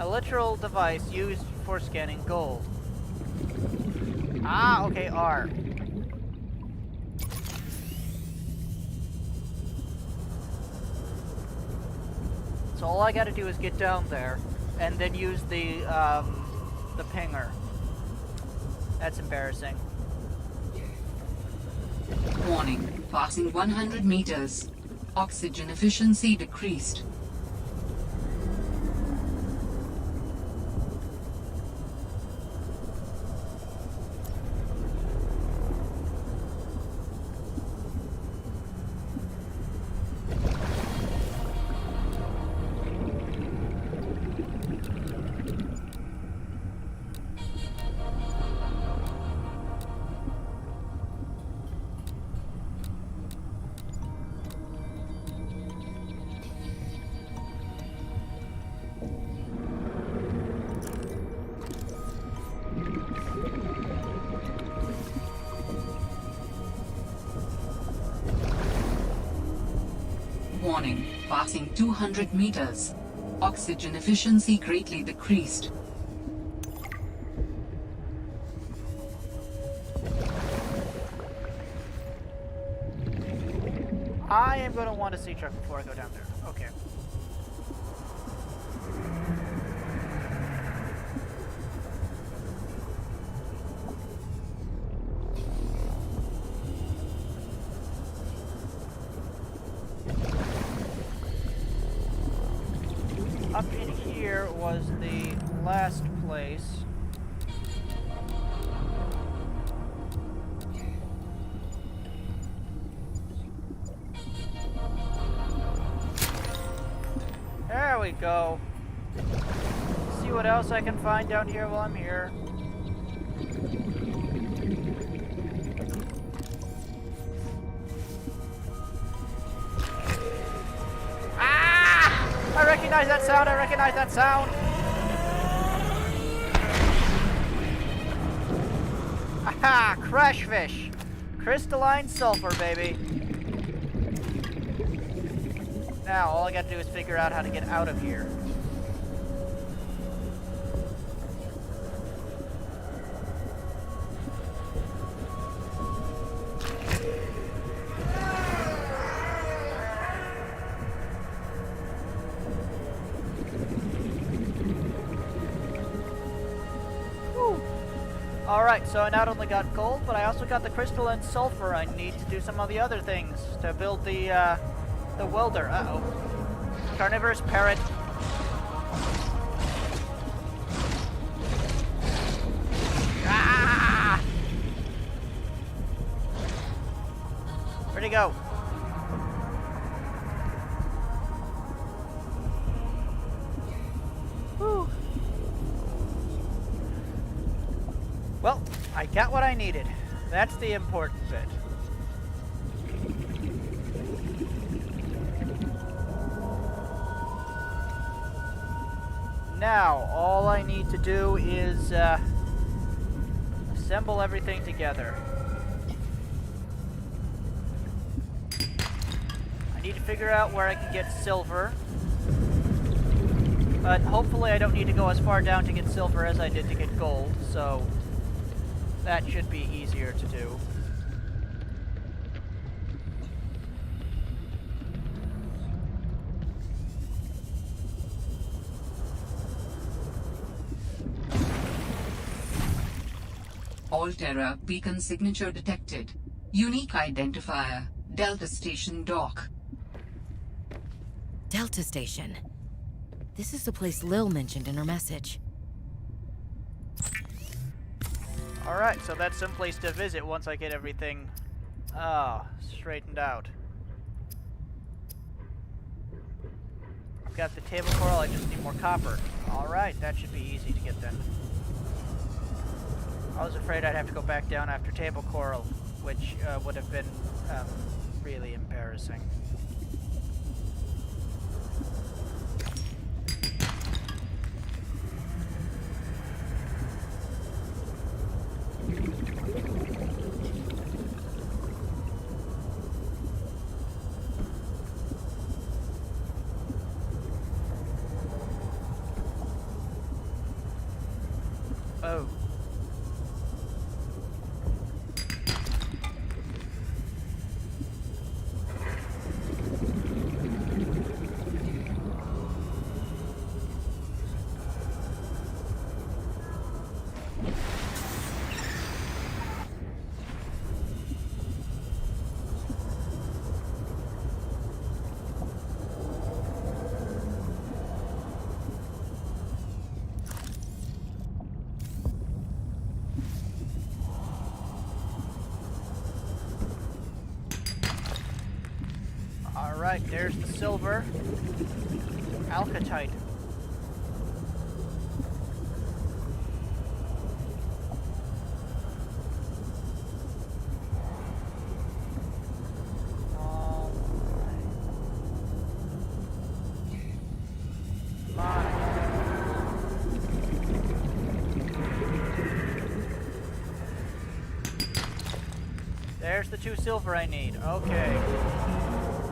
A literal device used for scanning gold. Ah, okay, R. So all I gotta do is get down there, and then use the pinger. That's embarrassing. Warning, passing 100 meters. Oxygen efficiency decreased. Warning, passing 200 meters. Oxygen efficiency greatly decreased. I am going to want a sea truck before I go down there. Okay. Up in here was the last place. There we go. See what else I can find down here while I'm here. Ah! I recognize that sound, I recognize that sound! Aha! Crash fish! Crystalline sulfur, baby. Now, all I gotta do is figure out how to get out of here. Alright, so I not only got gold, but I also got the crystalline sulfur I need to do some of the other things to build the welder. Uh-oh. Carnivorous parrot. Ah! Where'd he go? Whew. Well, I got what I needed. That's the important bit. Now, all I need to do is assemble everything together. I need to figure out where I can get silver. But hopefully I don't need to go as far down to get silver as I did to get gold, so that should be easier to do. Alterra beacon signature detected. Unique identifier. Delta Station dock. Delta Station. This is the place Lil mentioned in her message. Alright, so that's some place to visit once I get everything straightened out. I've got the table coral, I just need more copper. Alright, that should be easy to get then. I was afraid I'd have to go back down after table coral, which would have been really embarrassing. Oh. Alright, there's the silver. Alkatite. There's the 2 silver I need. Okay. Uh-oh.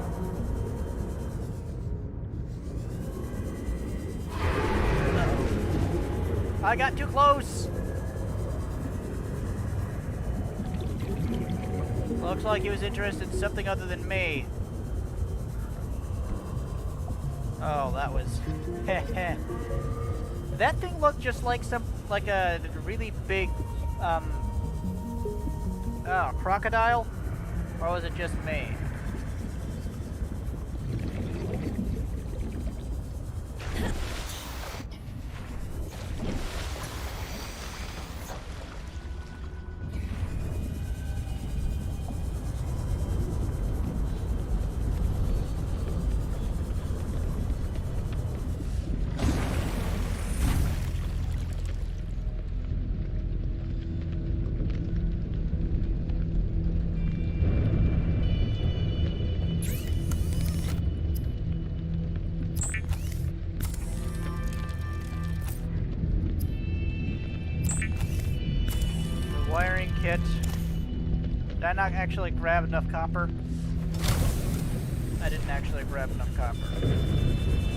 I got too close. Looks like he was interested in something other than me. Oh, that was... That thing looked just like a really big, crocodile? Or was it just me? Wiring kit. Did I not actually grab enough copper? I didn't actually grab enough copper.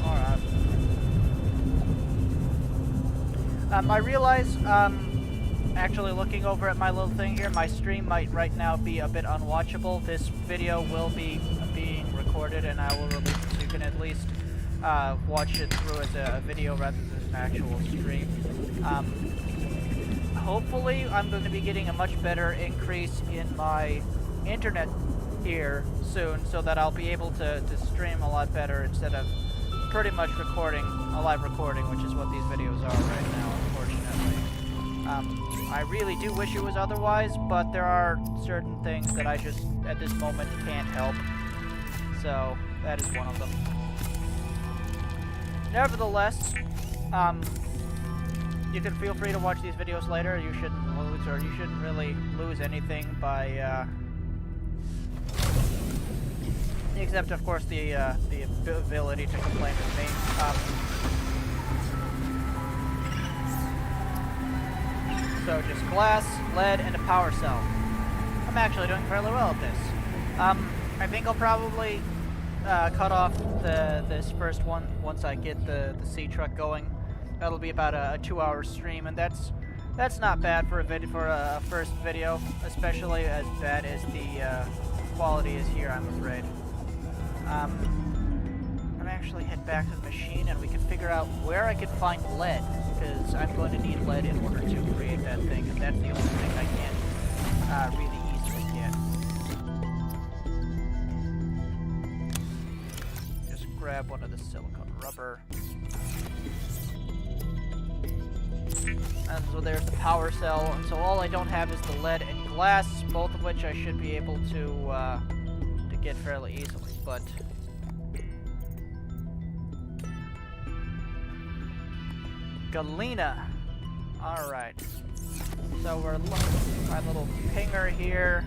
Alright. I realize, actually looking over at my little thing here, my stream might right now be a bit unwatchable. This video will be being recorded and I will release it so you can at least watch it through as a video rather than an actual stream. Hopefully, I'm going to be getting a much better increase in my internet here soon, so that I'll be able to stream a lot better instead of pretty much recording, a live recording, which is what these videos are right now, unfortunately. I really do wish it was otherwise, but there are certain things that I just, at this moment, can't help. So, that is one of them. Nevertheless, you can feel free to watch these videos later. You shouldn't lose, or you shouldn't really lose anything by, except of course the ability to complain with me. So just glass, lead, and a power cell. I'm actually doing fairly well at this. I think I'll probably cut off this first one once I get the sea truck going. That'll be about a 2-hour stream, and that's not bad for a first video, especially as bad as the quality is here, I'm afraid. I'm gonna actually head back to the machine, and we can figure out where I can find lead, because I'm going to need lead in order to create that thing, and that's the only thing I can't really easily get. Just grab one of the silicone rubber. And so there's the power cell, and so all I don't have is the lead and glass, both of which I should be able to get fairly easily, but... Galena! Alright. So we're looking at my little pinger here.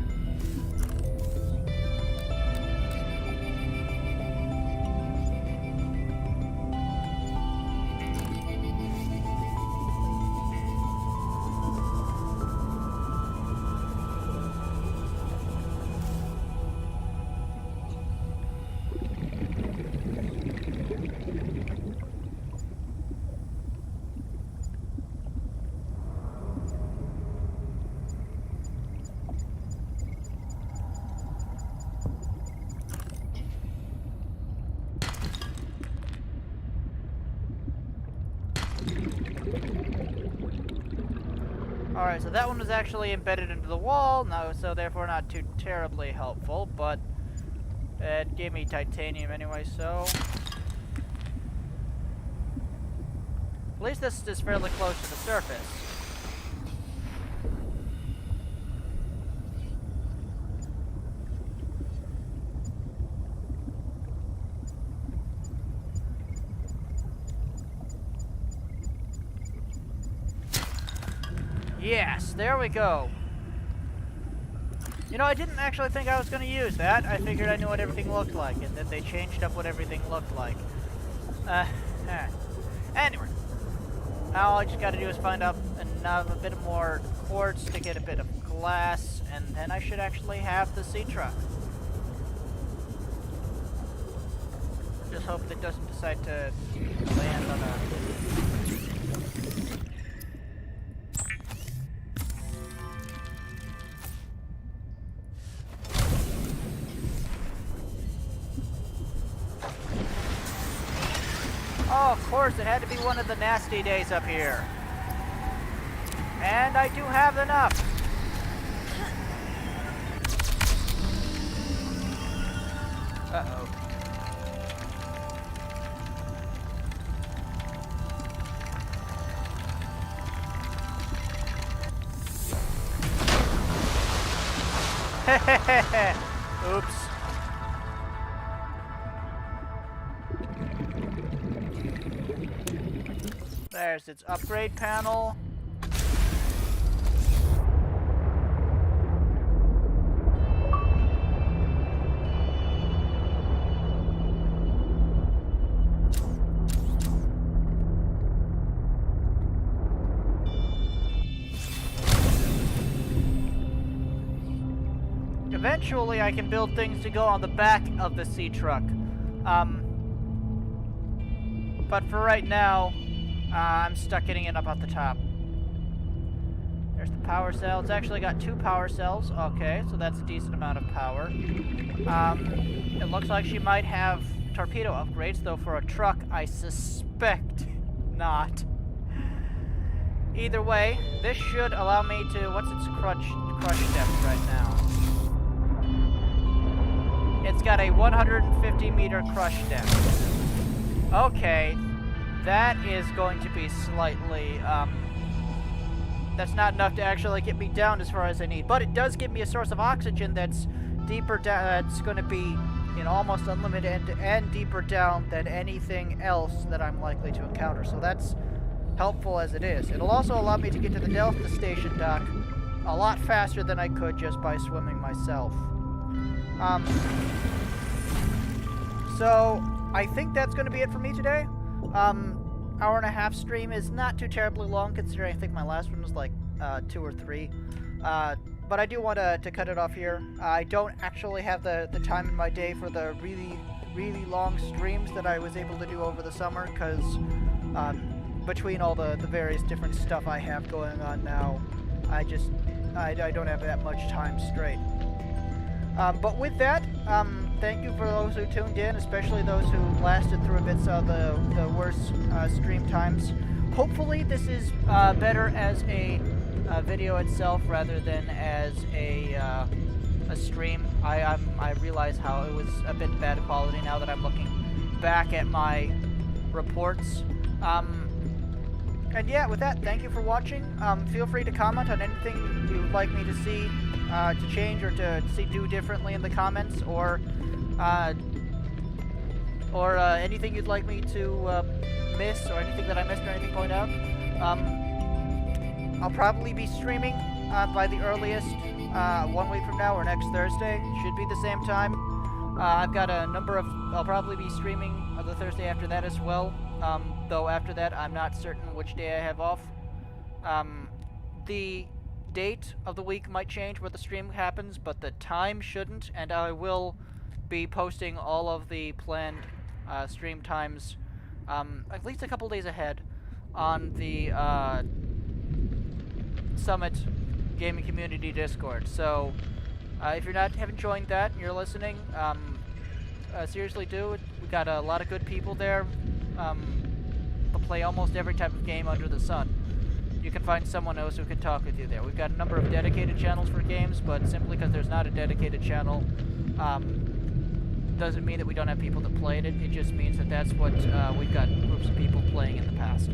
Alright, so that one was actually embedded into the wall, no, so therefore not too terribly helpful, but it gave me titanium anyway, so... At least this is fairly close to the surface. Yes, there we go. You know, I didn't actually think I was going to use that. I figured I knew what everything looked like, and then they changed up what everything looked like. Anyway. Now all I just got to do is find out a bit more quartz to get a bit of glass, and then I should actually have the sea truck. Just hope it doesn't decide to land on a... Oh, of course, it had to be one of the nasty days up here. And I do have enough. Uh-oh. Oops. There's its upgrade panel. Eventually, I can build things to go on the back of the sea truck. But for right now, I'm stuck getting it up at the top. There's the power cell. It's actually got 2 power cells. Okay, so that's a decent amount of power. It looks like she might have torpedo upgrades, though for a truck, I suspect not. Either way, this should allow me to... What's its crush depth right now? It's got a 150 meter crush depth. Okay, that is going to be slightly, that's not enough to actually get me down as far as I need. But it does give me a source of oxygen that's deeper down, that's going to be, you know, almost unlimited and deeper down than anything else that I'm likely to encounter. So that's helpful as it is. It'll also allow me to get to the Delta Station dock a lot faster than I could just by swimming myself. So I think that's going to be it for me today. Hour and a half stream is not too terribly long, considering I think my last one was like 2 or 3. But I do want to cut it off here. I don't actually have the time in my day for the really long streams that I was able to do over the summer, because between all the various different stuff I have going on now, I don't have that much time straight. But with that, thank you for those who tuned in, especially those who lasted through a bit of the worst stream times. Hopefully this is better as a video itself rather than as a stream. I realize how it was a bit bad quality now that I'm looking back at my reports. And yeah, with that, thank you for watching. Feel free to comment on anything you would like me to see, to change or to do differently in the comments, or anything you'd like me to miss, or anything that I missed or anything point out. I'll probably be streaming by the earliest 1 week from now or next Thursday. Should be the same time. I've got a number of... I'll probably be streaming the Thursday after that as well. Though after that, I'm not certain which day I have off. The date of the week might change where the stream happens, but the time shouldn't, and I will be posting all of the planned stream times at least a couple days ahead on the Summit Gaming Community Discord. So if you're haven't joined that and you're listening, seriously do. We got a lot of good people there. To play almost every type of game under the sun. You can find someone else who can talk with you there. We've got a number of dedicated channels for games, but simply because there's not a dedicated channel doesn't mean that we don't have people that play it. It just means that that's what we've got groups of people playing in the past.